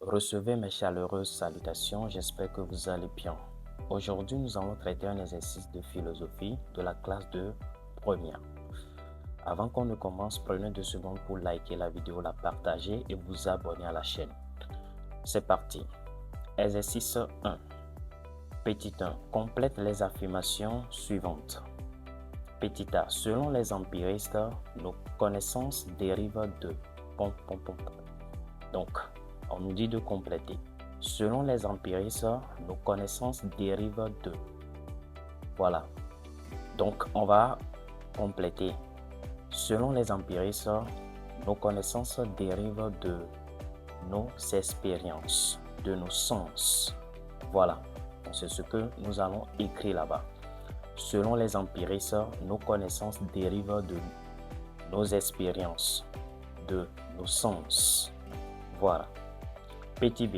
Recevez mes chaleureuses salutations, j'espère que vous allez bien. Aujourd'hui, nous allons traiter un exercice de philosophie de la classe de première. Avant qu'on ne commence, prenez 2 secondes pour liker la vidéo, la partager et vous abonner à la chaîne. C'est parti. Exercice 1. Petit 1. Complète les affirmations suivantes. Petit a. Selon les empiristes, nos connaissances dérivent de... Donc, on nous dit de compléter. Selon les empiristes, nos connaissances dérivent de... Voilà. Donc, on va compléter. Selon les empiristes, nos connaissances dérivent de nos expériences, de nos sens. Voilà. C'est ce que nous allons écrire là-bas. Selon les empiristes, nos connaissances dérivent de nos expériences, de nos sens. Voilà. Petit b.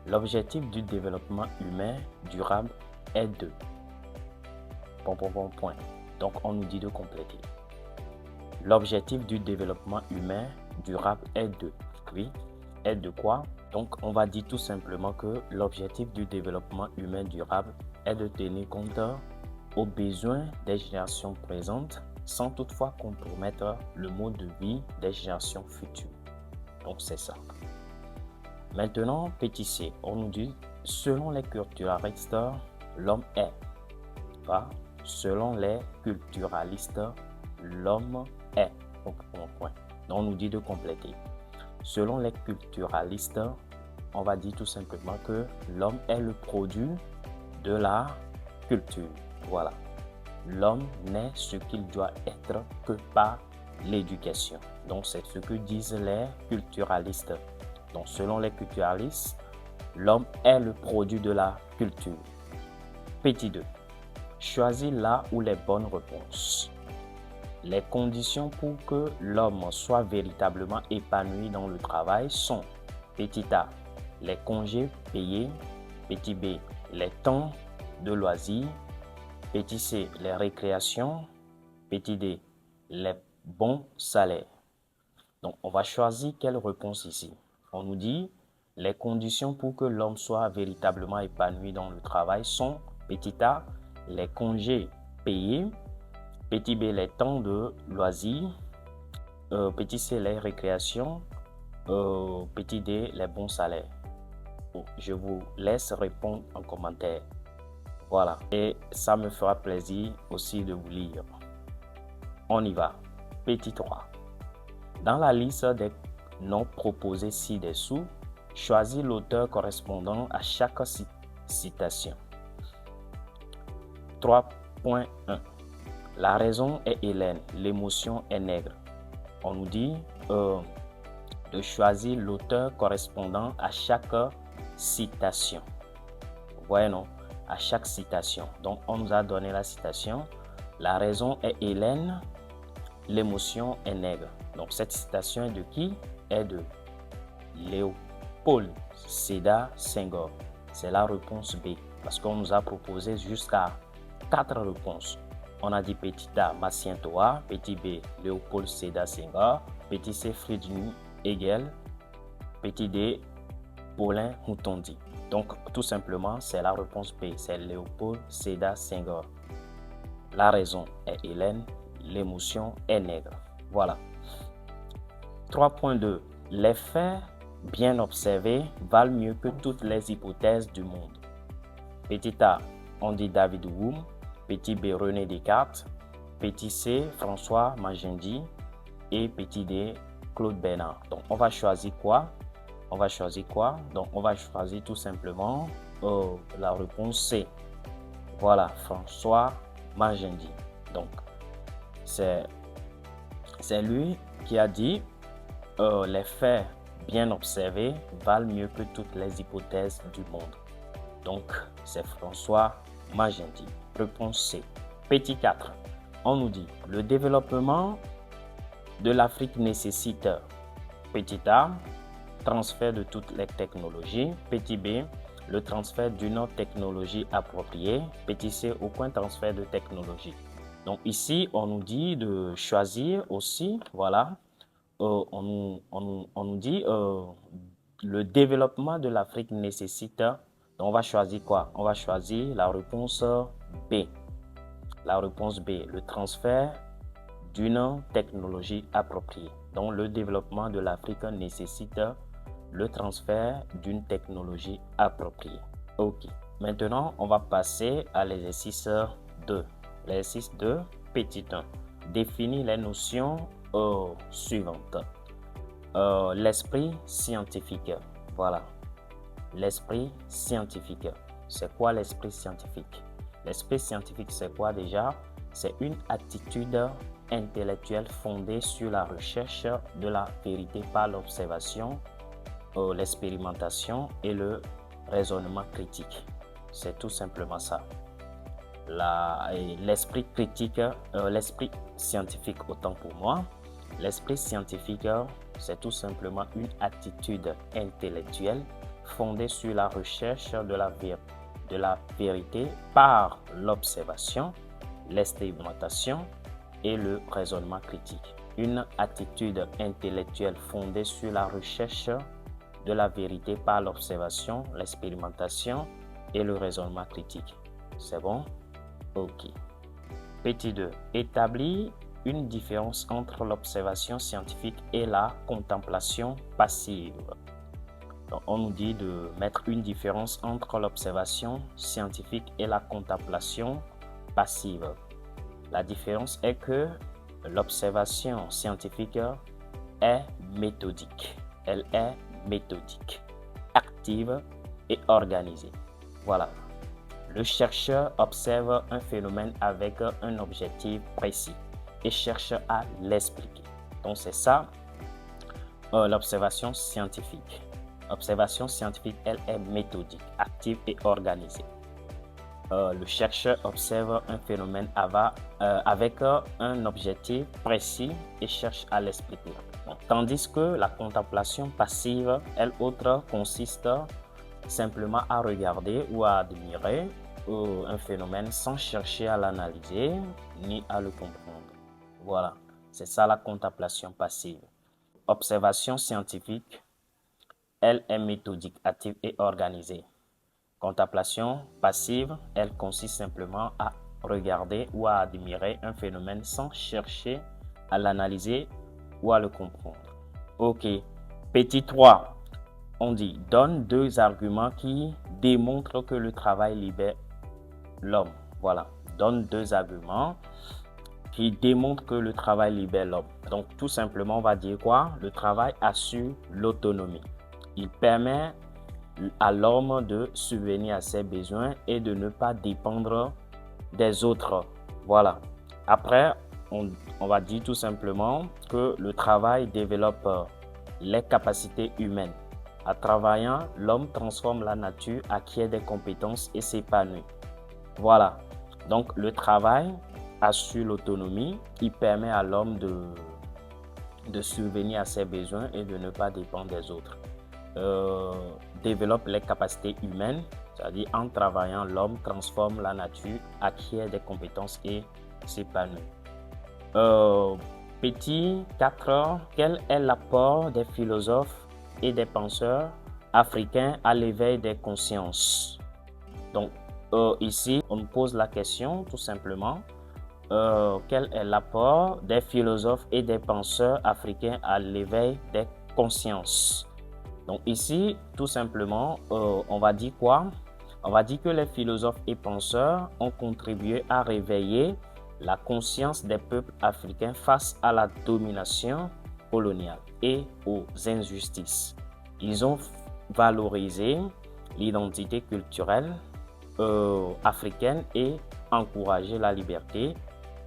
L'objectif du développement humain durable est de... Point. Donc, on nous dit de compléter. L'objectif du développement humain durable est de... Oui, est de quoi? Donc, on va dire tout simplement que l'objectif du développement humain durable est de tenir compte aux besoins des générations présentes sans toutefois compromettre le mode de vie des générations futures. Donc, c'est ça. Maintenant, petit c, on nous dit, selon les culturalistes, l'homme est. Pas. Selon les culturalistes, l'homme est. Donc, on nous dit de compléter. Selon les culturalistes, on va dire tout simplement que l'homme est le produit de la culture. Voilà. L'homme n'est ce qu'il doit être que par l'éducation. Donc, c'est ce que disent les culturalistes. Donc, selon les culturalistes, l'homme est le produit de la culture. Petit 2. Choisis là où les bonnes réponses. Les conditions pour que l'homme soit véritablement épanoui dans le travail sont: petit a, les congés payés, petit b, les temps de loisirs, petit c, les récréations, petit d, les bons salaires. Donc, on va choisir quelle réponse ici. On nous dit les conditions pour que l'homme soit véritablement épanoui dans le travail sont: petit a, les congés payés, petit b, les temps de loisirs, petit c, les récréations, petit d, les bons salaires. Bon, je vous laisse répondre en commentaire. Voilà, et ça me fera plaisir aussi de vous lire. On y va. Petit 3. Dans la liste des noms proposés ci-dessous, choisis l'auteur correspondant à chaque citation. 3.1. La raison est Hélène, l'émotion est nègre. On nous dit de choisir l'auteur correspondant à chaque citation. Vous voyez, non? À chaque citation. Donc, on nous a donné la citation. La raison est Hélène, l'émotion est nègre. Donc, cette citation est de qui? Est de Léopold Sédar Senghor. C'est la réponse B. Parce qu'on nous a proposé jusqu'à 4 réponses. On a dit petit A, Massien Toa, petit B, Léopold Sédar Senghor, petit C, Friedrich Hegel, petit D, Paulin Mutondi. Donc, tout simplement, c'est la réponse B, c'est Léopold Sédar Senghor. La raison est Hélène, l'émotion est nègre. Voilà. 3.2. Les faits bien observés valent mieux que toutes les hypothèses du monde. Petit A, on dit David Hume. Petit B, René Descartes. Petit C, François Magendie. Et petit D, Claude Bernard. Donc, on va choisir quoi? On va choisir quoi? Donc, on va choisir tout simplement la réponse C. Voilà, François Magendie. Donc, c'est lui qui a dit les faits bien observés valent mieux que toutes les hypothèses du monde. Donc, c'est François Magendie. Réponse C. Petit 4. On nous dit le développement de l'Afrique nécessite petit A, transfert de toutes les technologies. Petit B, le transfert d'une technologie appropriée. Petit C, aucun transfert de technologie. Donc ici, on nous dit de choisir aussi, voilà, on nous dit Le développement de l'Afrique nécessite, donc on va choisir quoi? On va choisir la réponse B. La réponse B, le transfert d'une technologie appropriée. Donc le développement de l'Afrique nécessite le transfert d'une technologie appropriée. Ok. Maintenant, on va passer à l'exercice 2. L'exercice 2, petit 1. Définir les notions suivantes. L'esprit scientifique. Voilà. L'esprit scientifique. C'est quoi l'esprit scientifique? L'esprit scientifique, c'est quoi déjà? C'est une attitude intellectuelle fondée sur la recherche de la vérité par l'observation, l'expérimentation et le raisonnement critique. C'est tout simplement ça. L'esprit critique, l'esprit scientifique, autant pour moi. L'esprit scientifique, c'est tout simplement une attitude intellectuelle fondée sur la recherche de la vérité par l'observation, l'expérimentation et le raisonnement critique. Une attitude intellectuelle fondée sur la recherche de la vérité par l'observation, l'expérimentation et le raisonnement critique. C'est bon? Ok. Petit 2. Établir une différence entre l'observation scientifique et la contemplation passive. Donc, on nous dit de mettre une différence entre l'observation scientifique et la contemplation passive. La différence est que l'observation scientifique est méthodique. Elle est méthodique, active et organisée. Voilà. Le chercheur observe un phénomène avec un objectif précis et cherche à l'expliquer. Donc c'est ça l'observation scientifique. L'observation scientifique, elle est méthodique, active et organisée. Le chercheur observe un phénomène avec un objectif précis et cherche à l'expliquer. Tandis que la contemplation passive, elle autre, consiste simplement à regarder ou à admirer un phénomène sans chercher à l'analyser ni à le comprendre. Voilà, c'est ça la contemplation passive. Observation scientifique, elle est méthodique, active et organisée. Contemplation passive, elle consiste simplement à regarder ou à admirer un phénomène sans chercher à l'analyser ou à le comprendre. Ok, petit 3, on dit donne 2 arguments qui démontrent que le travail libère l'homme. Voilà, donne 2 arguments qui démontrent que le travail libère l'homme. Donc tout simplement, on va dire quoi? Le travail assure l'autonomie. Il permet à l'homme de subvenir à ses besoins et de ne pas dépendre des autres. Voilà. Après, on va dire tout simplement que le travail développe les capacités humaines. En travaillant, l'homme transforme la nature, acquiert des compétences et s'épanouit. Voilà. Donc, le travail assure l'autonomie. Il permet à l'homme de subvenir à ses besoins et de ne pas dépendre des autres. Développe les capacités humaines, c'est-à-dire en travaillant, l'homme transforme la nature, acquiert des compétences et s'épanouit. Petit 4, quel est l'apport des philosophes et des penseurs africains à l'éveil des consciences? Donc, ici, on pose la question tout simplement, quel est l'apport des philosophes et des penseurs africains à l'éveil des consciences? Donc ici, tout simplement, on va dire quoi? On va dire que les philosophes et penseurs ont contribué à réveiller la conscience des peuples africains face à la domination coloniale et aux injustices. Ils ont valorisé l'identité culturelle africaine et encouragé la liberté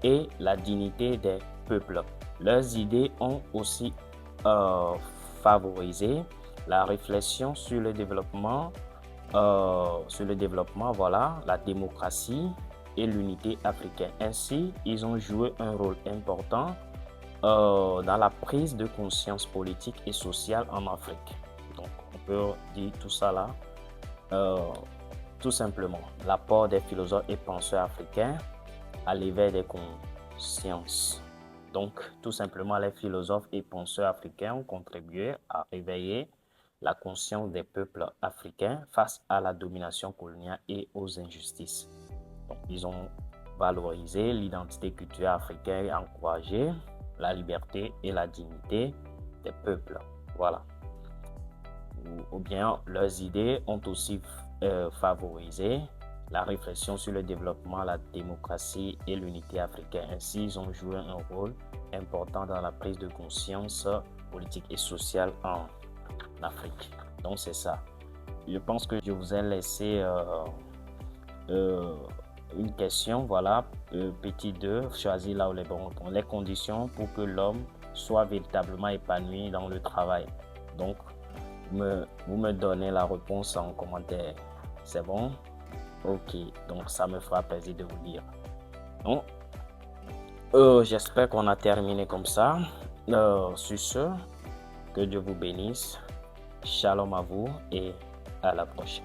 et la dignité des peuples. Leurs idées ont aussi favorisé la réflexion sur le développement, voilà, la démocratie et l'unité africaine. Ainsi, ils ont joué un rôle important dans la prise de conscience politique et sociale en Afrique. Donc, on peut dire tout ça là. Tout simplement, l'apport des philosophes et penseurs africains à l'éveil des consciences. Donc, tout simplement, les philosophes et penseurs africains ont contribué à réveiller la conscience des peuples africains face à la domination coloniale et aux injustices. Donc, ils ont valorisé l'identité culturelle africaine et encouragé la liberté et la dignité des peuples. Voilà. Ou bien leurs idées ont aussi favorisé la réflexion sur le développement, la démocratie et l'unité africaine. Ainsi, ils ont joué un rôle important dans la prise de conscience politique et sociale en Afrique. Donc, c'est ça. Je pense que je vous ai laissé une question. Voilà, petit 2, choisir là où les bons répondent. Les conditions pour que l'homme soit véritablement épanoui dans le travail. Donc, vous me donnez la réponse en commentaire. C'est bon? Ok, donc ça me fera plaisir de vous lire. Donc, j'espère qu'on a terminé comme ça. Sur ce, que Dieu vous bénisse. Shalom à vous et à la prochaine.